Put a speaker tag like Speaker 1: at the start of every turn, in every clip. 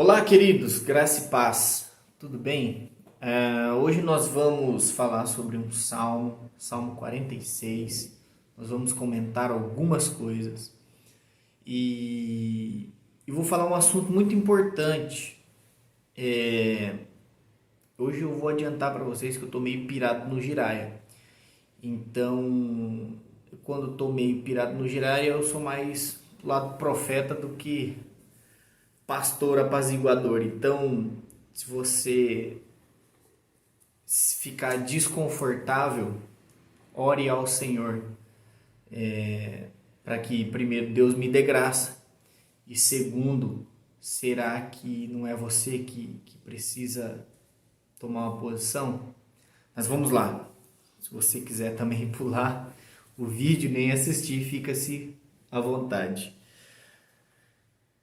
Speaker 1: Olá, queridos, graça e paz, tudo bem? Hoje nós vamos falar sobre um salmo, Salmo 46. Nós vamos comentar algumas coisas e vou falar um assunto muito importante. Hoje eu vou adiantar para vocês que eu estou meio pirado no Jiraya. Então, quando estou meio pirado no Jiraya, eu sou mais do lado profeta do que pastor apaziguador. Então, se você ficar desconfortável, ore ao Senhor, para que, primeiro, Deus me dê graça, e segundo, será que não é você que precisa tomar uma posição? Mas vamos lá. Se você quiser também pular o vídeo, nem assistir, fica-se à vontade.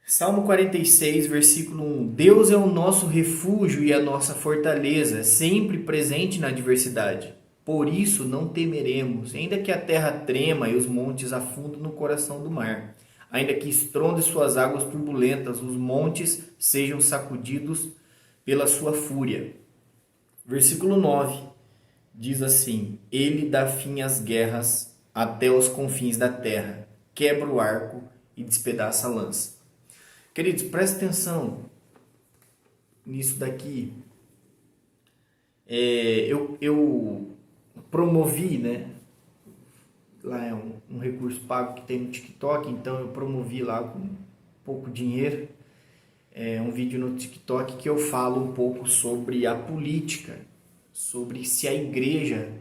Speaker 1: Salmo 46, versículo 1. Deus é o nosso refúgio e a nossa fortaleza, sempre presente na adversidade. Por isso não temeremos, ainda que a terra trema e os montes afundem no coração do mar. Ainda que estronde suas águas turbulentas, os montes sejam sacudidos pela sua fúria. Versículo 9 diz assim: Ele dá fim às guerras até os confins da terra, quebra o arco e despedaça a lança. Queridos, presta atenção nisso daqui. Eu promovi, né? Lá é um recurso pago que tem no TikTok, então eu promovi lá com pouco dinheiro um vídeo no TikTok que eu falo um pouco sobre a política, sobre se a igreja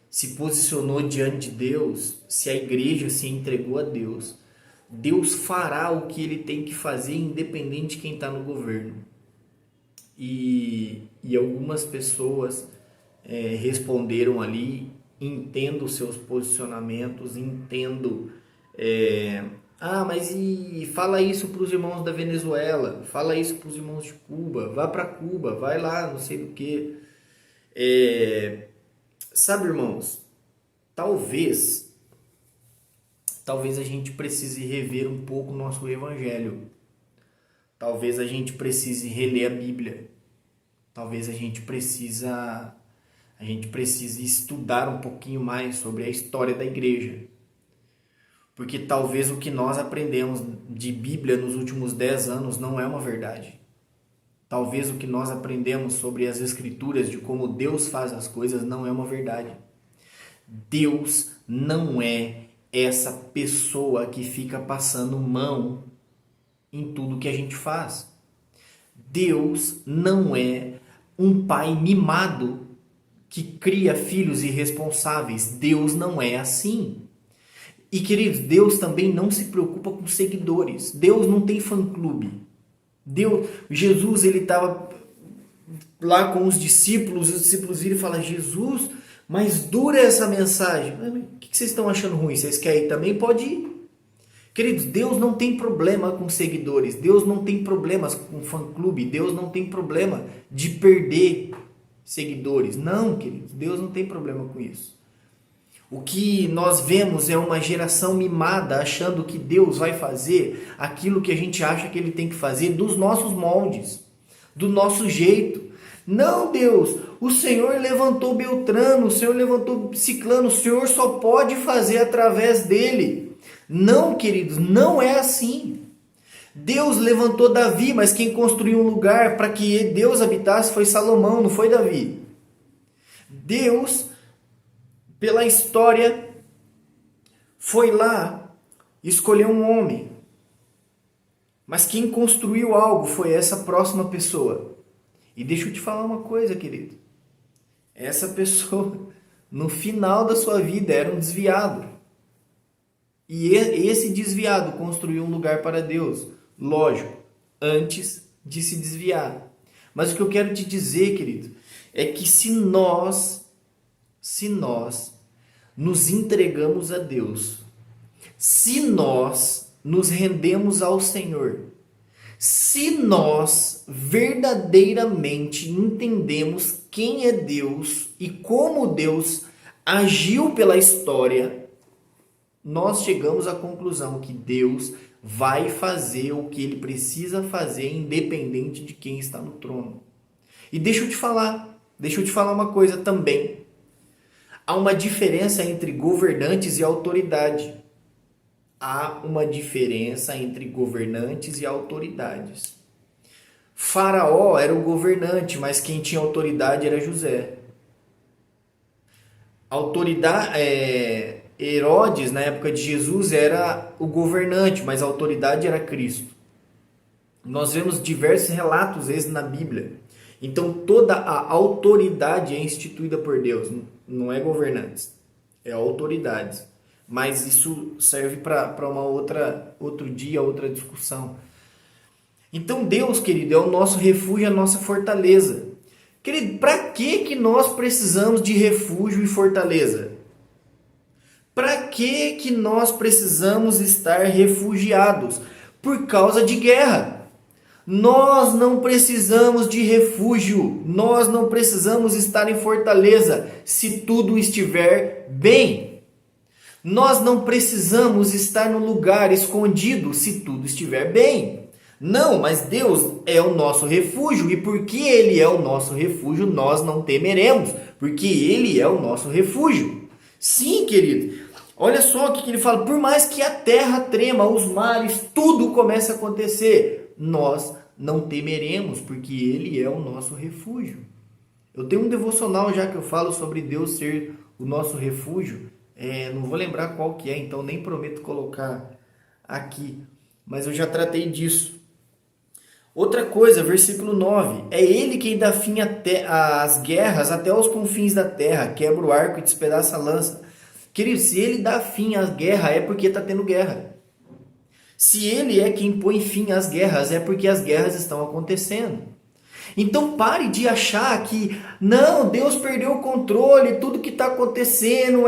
Speaker 1: se posicionou diante de Deus, se a igreja se entregou a Deus. Deus fará o que ele tem que fazer, independente de quem está no governo. E algumas pessoas responderam ali: entendo os seus posicionamentos, entendo. Mas e fala isso para os irmãos da Venezuela, fala isso para os irmãos de Cuba, vá para Cuba, vai lá, não sei do que. Sabe, irmãos, talvez a gente precise rever um pouco o nosso evangelho. Talvez a gente precise reler a Bíblia. Talvez a gente precise estudar um pouquinho mais sobre a história da igreja. Porque talvez o que nós aprendemos de Bíblia nos últimos 10 anos não é uma verdade. Talvez o que nós aprendemos sobre as Escrituras, de como Deus faz as coisas, não é uma verdade. Deus não é essa pessoa que fica passando mão em tudo que a gente faz. Deus não é um pai mimado que cria filhos irresponsáveis. Deus não é assim. E, queridos, Deus também não se preocupa com seguidores. Deus não tem fã-clube. Jesus, ele estava lá com os discípulos viram e falam: Jesus, mas dura essa mensagem. O que vocês estão achando ruim? Vocês querem ir também? Pode ir. Queridos, Deus não tem problema com seguidores. Deus não tem problemas com fã-clube. Deus não tem problema de perder seguidores. Não, queridos, Deus não tem problema com isso. O que nós vemos é uma geração mimada achando que Deus vai fazer aquilo que a gente acha que Ele tem que fazer dos nossos moldes, do nosso jeito. Não, Deus, o Senhor levantou Beltrano, o Senhor levantou Ciclano, o Senhor só pode fazer através dele. Não, queridos, não é assim. Deus levantou Davi, mas quem construiu um lugar para que Deus habitasse foi Salomão, não foi Davi. Deus, pela história, foi lá escolher um homem. Mas quem construiu algo foi essa próxima pessoa. E deixa eu te falar uma coisa, querido. Essa pessoa, no final da sua vida, era um desviado. E esse desviado construiu um lugar para Deus. Lógico, antes de se desviar. Mas o que eu quero te dizer, querido, é que se nós nos entregamos a Deus, se nós nos rendemos ao Senhor, se nós verdadeiramente entendemos quem é Deus e como Deus agiu pela história, nós chegamos à conclusão que Deus vai fazer o que ele precisa fazer, independente de quem está no trono. E deixa eu te falar uma coisa também. Há uma diferença entre governantes e autoridade. Há uma diferença entre governantes e autoridades. Faraó era o governante, mas quem tinha autoridade era José. Herodes, na época de Jesus, era o governante, mas a autoridade era Cristo. Nós vemos diversos relatos esses na Bíblia. Então, toda a autoridade é instituída por Deus, não é governantes, é autoridades. Mas isso serve para outro dia, outra discussão. Então, Deus, querido, é o nosso refúgio, a nossa fortaleza. Querido, para que nós precisamos de refúgio e fortaleza? Para que nós precisamos estar refugiados? Por causa de guerra. Nós não precisamos de refúgio, nós não precisamos estar em fortaleza se tudo estiver bem. Nós não precisamos estar no lugar escondido se tudo estiver bem. Não, mas Deus é o nosso refúgio e porque Ele é o nosso refúgio, nós não temeremos, porque Ele é o nosso refúgio. Sim, querido. Olha só o que ele fala, por mais que a terra trema, os mares, tudo comece a acontecer, nós não temeremos, porque Ele é o nosso refúgio. Eu tenho um devocional já que eu falo sobre Deus ser o nosso refúgio, não vou lembrar qual que é, então nem prometo colocar aqui, mas eu já tratei disso. Outra coisa, versículo 9, é Ele quem dá fim às guerras até os confins da terra, quebra o arco e despedaça a lança. Querido, se Ele dá fim à guerra, é porque está tendo guerra. Se Ele é quem põe fim às guerras, é porque as guerras estão acontecendo. Então pare de achar que, não, Deus perdeu o controle, tudo que está acontecendo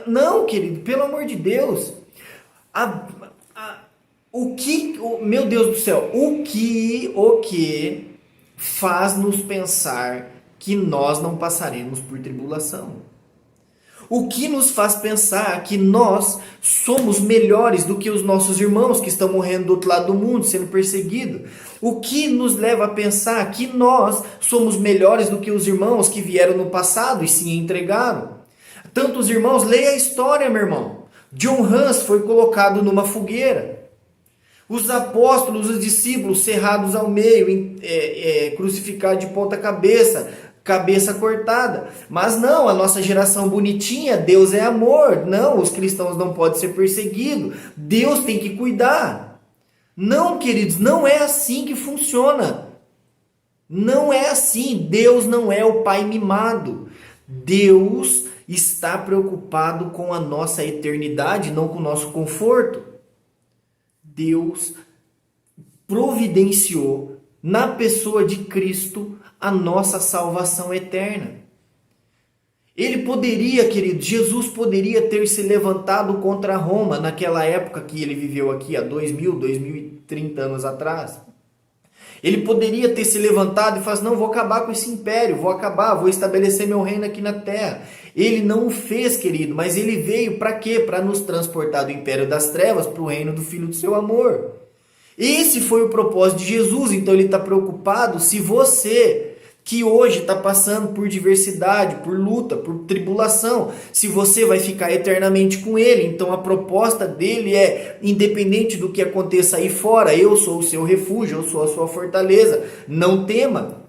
Speaker 1: Não, querido, pelo amor de Deus. Meu Deus do céu, o que faz nos pensar que nós não passaremos por tribulação? O que nos faz pensar que nós somos melhores do que os nossos irmãos que estão morrendo do outro lado do mundo, sendo perseguidos? O que nos leva a pensar que nós somos melhores do que os irmãos que vieram no passado e se entregaram? Tantos irmãos, leia a história, meu irmão. John Hus foi colocado numa fogueira. Os apóstolos, os discípulos, cerrados ao meio, crucificados de ponta cabeça cortada. Mas não, a nossa geração bonitinha, Deus é amor. Não, os cristãos não podem ser perseguidos. Deus tem que cuidar. Não, queridos, não é assim que funciona. Não é assim. Deus não é o pai mimado. Deus está preocupado com a nossa eternidade, não com o nosso conforto. Deus providenciou na pessoa de Cristo a nossa salvação eterna. Ele poderia, querido, Jesus poderia ter se levantado contra Roma naquela época que ele viveu aqui, há 2030 anos atrás. Ele poderia ter se levantado e falado, não, vou acabar com esse império, vou estabelecer meu reino aqui na terra. Ele não o fez, querido, mas ele veio para quê? Para nos transportar do império das trevas para o reino do Filho do seu amor. Esse foi o propósito de Jesus, então ele está preocupado se você, que hoje está passando por diversidade, por luta, por tribulação, se você vai ficar eternamente com ele. Então a proposta dele é, independente do que aconteça aí fora, eu sou o seu refúgio, eu sou a sua fortaleza, não tema.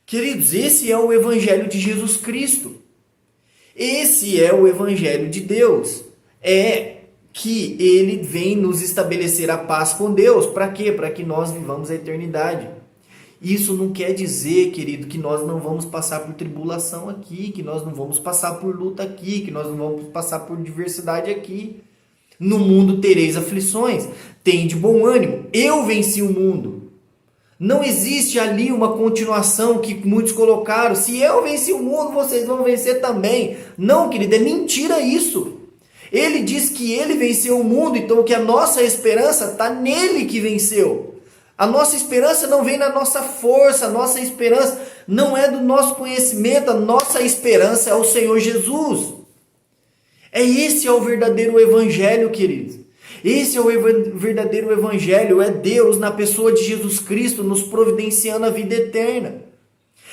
Speaker 1: Queridos, esse é o evangelho de Jesus Cristo. Esse é o evangelho de Deus. Que ele vem nos estabelecer a paz com Deus. Para quê? Para que nós vivamos a eternidade. Isso não quer dizer, querido, que nós não vamos passar por tribulação aqui, que nós não vamos passar por luta aqui, que nós não vamos passar por diversidade aqui. No mundo tereis aflições. Tende bom ânimo. Eu venci o mundo. Não existe ali uma continuação que muitos colocaram. Se eu venci o mundo, vocês vão vencer também. Não, querido, é mentira isso. Ele diz que ele venceu o mundo, então que a nossa esperança está nele que venceu. A nossa esperança não vem na nossa força, a nossa esperança não é do nosso conhecimento, a nossa esperança é o Senhor Jesus. Esse é o verdadeiro evangelho, queridos. Esse é o verdadeiro evangelho, é Deus na pessoa de Jesus Cristo nos providenciando a vida eterna.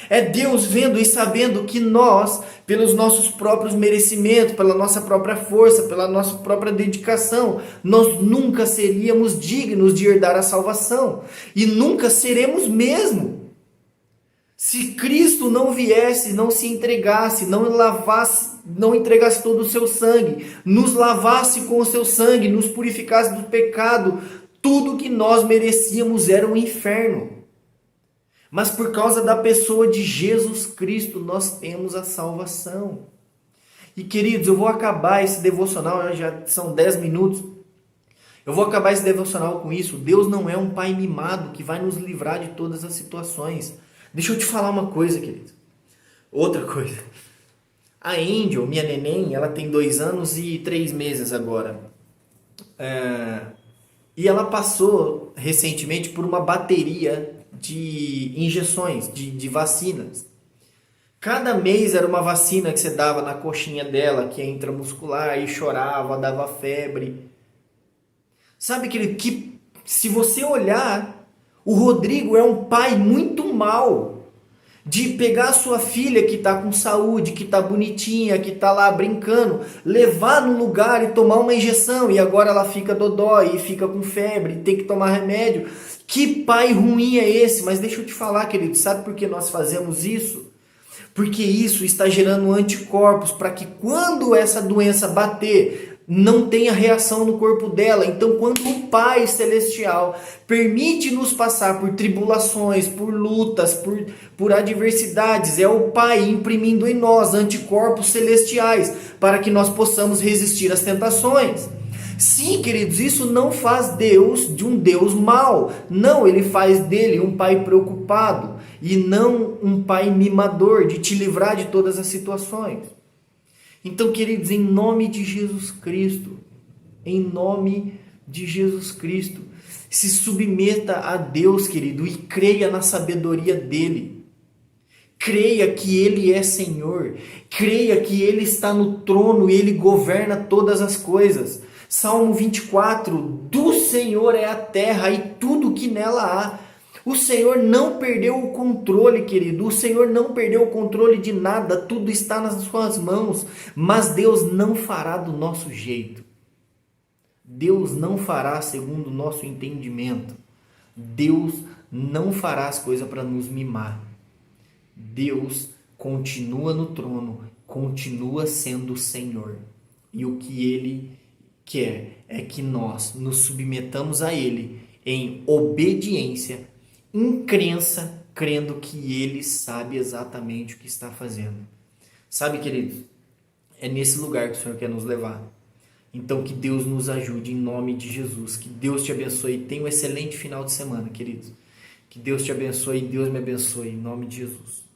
Speaker 1: É Deus vendo e sabendo que nós, pelos nossos próprios merecimentos, pela nossa própria força, pela nossa própria dedicação, nós nunca seríamos dignos de herdar a salvação. E nunca seremos mesmo. Se Cristo não viesse, não se entregasse, não entregasse todo o seu sangue, nos lavasse com o seu sangue, nos purificasse do pecado, tudo que nós merecíamos era um inferno. Mas por causa da pessoa de Jesus Cristo, nós temos a salvação. E queridos, eu vou acabar esse devocional, já são 10 minutos. Eu vou acabar esse devocional com isso. Deus não é um pai mimado que vai nos livrar de todas as situações. Deixa eu te falar uma coisa, querido. Outra coisa. A Angel, minha neném, ela tem 2 anos e 3 meses agora. E ela passou recentemente por uma bateria de injeções, de vacinas. Cada mês era uma vacina que você dava na coxinha dela, que é intramuscular, e chorava, dava febre. Sabe, querido, que se você olhar, o Rodrigo é um pai muito mau. De pegar a sua filha que está com saúde, que está bonitinha, que está lá brincando, levar num lugar e tomar uma injeção, e agora ela fica dodói, e fica com febre, e tem que tomar remédio. Que pai ruim é esse? Mas deixa eu te falar, querido, sabe por que nós fazemos isso? Porque isso está gerando anticorpos para que quando essa doença bater, não tenha reação no corpo dela. Então, quando o Pai Celestial permite-nos passar por tribulações, por lutas, por adversidades, é o Pai imprimindo em nós anticorpos celestiais para que nós possamos resistir às tentações. Sim, queridos, isso não faz Deus de um Deus mau. Não, ele faz dele um Pai preocupado e não um Pai mimador de te livrar de todas as situações. Então, queridos, em nome de Jesus Cristo, se submeta a Deus, querido, e creia na sabedoria dele. Creia que ele é Senhor, creia que ele está no trono e ele governa todas as coisas. Salmo 24, do Senhor é a terra e tudo que nela há. O Senhor não perdeu o controle, querido. O Senhor não perdeu o controle de nada. Tudo está nas suas mãos. Mas Deus não fará do nosso jeito. Deus não fará segundo o nosso entendimento. Deus não fará as coisas para nos mimar. Deus continua no trono, continua sendo o Senhor. E o que Ele quer é que nós nos submetamos a Ele em obediência, em crença, crendo que Ele sabe exatamente o que está fazendo. Sabe, queridos, é nesse lugar que o Senhor quer nos levar. Então, que Deus nos ajude em nome de Jesus. Que Deus te abençoe. Tenha um excelente final de semana, queridos. Que Deus te abençoe e Deus me abençoe em nome de Jesus.